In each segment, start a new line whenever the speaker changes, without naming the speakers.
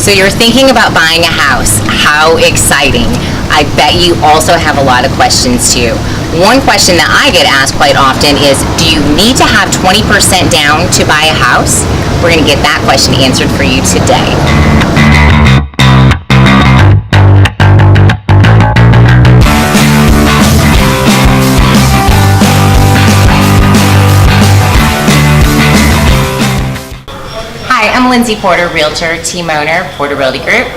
So you're thinking about buying a house. How exciting. I bet you also have a lot of questions too. One question that I get asked quite often is, do you need to have 20% down to buy a house? We're going to get that question answered for you today. Hi, I'm Lindsay Porter, Realtor, team owner, Porter Realty Group.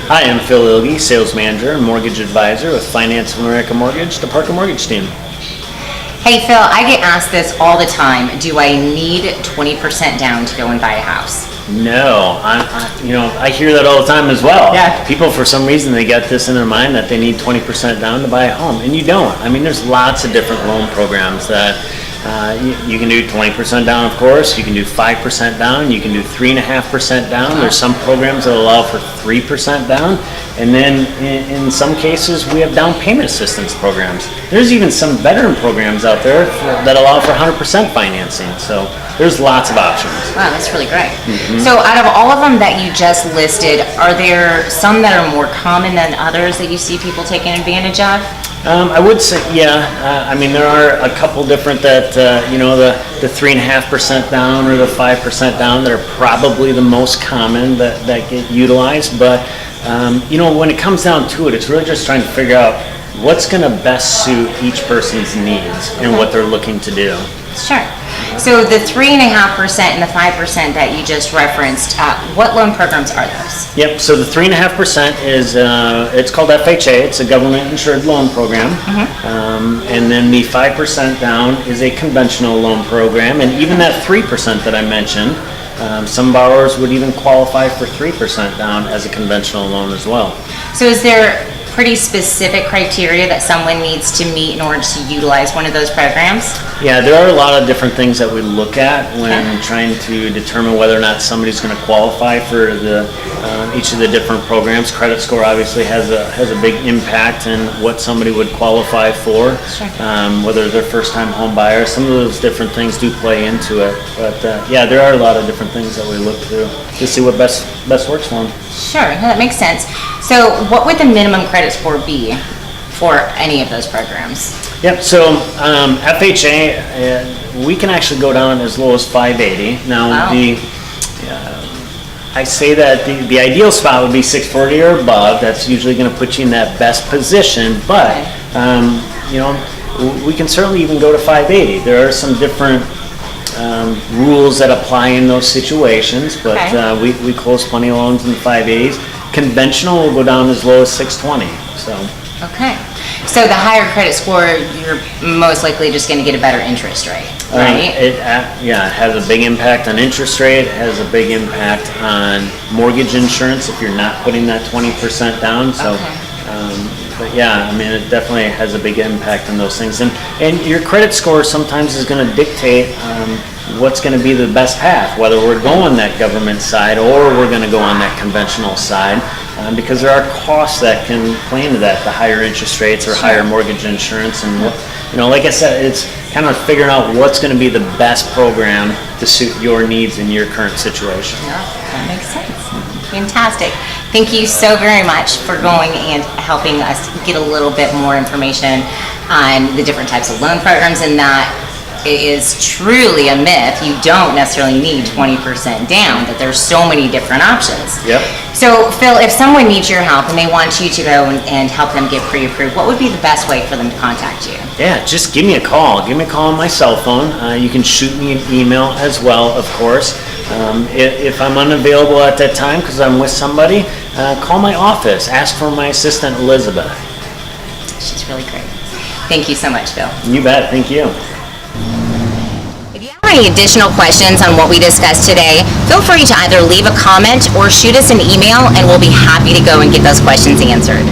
Hi, I'm Phil Lillge, Sales Manager and Mortgage Advisor with Finance of America Mortgage, the Parker Mortgage Team.
Hey Phil, I get asked this all the time. Do I need 20% down to go and buy a house?
No, I hear that all the time as well.
Yeah.
People, for some reason, they got this in their mind that they need 20% down to buy a home, and you don't. I mean, there's lots of different loan programs that you can do 20% down, of course. You can do 5% down. You can do 3.5% down. There's some programs that allow for 3% down. And then in some cases, we have down payment assistance programs. There's even some veteran programs out there that allow for 100% financing. So there's lots of options.
Wow, that's really great. So out of all of them that you just listed, are there some that are more common than others that you see people taking advantage of?
I would say, yeah. I mean, there are a couple different that, the 3.5% down or the 5% down that are probably the most common that get utilized. But, when it comes down to it, it's really just trying to figure out what's going to best suit each person's needs and what they're looking to do.
Sure. So the 3.5% and the 5% that you just referenced, what loan programs are those?
Yep. So the 3.5% is it's called FHA. It's a government-insured loan program, and then the 5% down is a conventional loan program, and even that 3% that I mentioned, some borrowers would even qualify for 3% down as a conventional loan as well.
So is there pretty specific criteria that someone needs to meet in order to utilize one of those programs?
Yeah, there are a lot of different things that we look at when trying to determine whether or not somebody's going to qualify for each of the different programs. Credit score obviously has a big impact in what somebody would qualify for.
Sure.
Whether they're first-time home buyers, some of those different things do play into it. But there are a lot of different things that we look through to see what best works for them.
Sure, that makes sense. So what would the minimum credit score be for any of those programs?
Yep, so FHA, we can actually go down as low as 580. Now, I say that the ideal spot would be 640 or above. That's usually going to put you in that best position, but we can certainly even go to 580. There are some different rules that apply in those situations, but we close plenty of loans in the 580s. Conventional will go down as low as 620.
Okay. So the higher credit score, you're most likely just going to get a better interest rate, right?
It has a big impact on interest rate. It has a big impact on mortgage insurance if you're not putting that 20% down. So, but yeah, I mean, it definitely has a big impact on those things. And your credit score sometimes is going to dictate what's going to be the best path, whether we're going that government side or we're going to go on that conventional side, because there are costs that can play into that, the higher interest rates or higher mortgage insurance. And, like I said, it's kind of figuring out what's going to be the best program to suit your needs in your current situation.
Yeah, that makes sense. Fantastic. Thank you so very much for going and helping us get a little bit more information on the different types of loan programs, and that it is truly a myth. You don't necessarily need 20% down, that there's so many different options.
Yep.
So Phil, if someone needs your help and they want you to go and help them get pre-approved, what would be the best way for them to contact you?
Yeah, just give me a call. Give me a call on my cell phone. You can shoot me an email as well, of course. If I'm unavailable at that time because I'm with somebody, call my office. Ask for my assistant, Elizabeth.
She's really great. Thank you so much, Phil.
You bet. Thank you.
If you have any additional questions on what we discussed today, feel free to either leave a comment or shoot us an email, and we'll be happy to go and get those questions answered.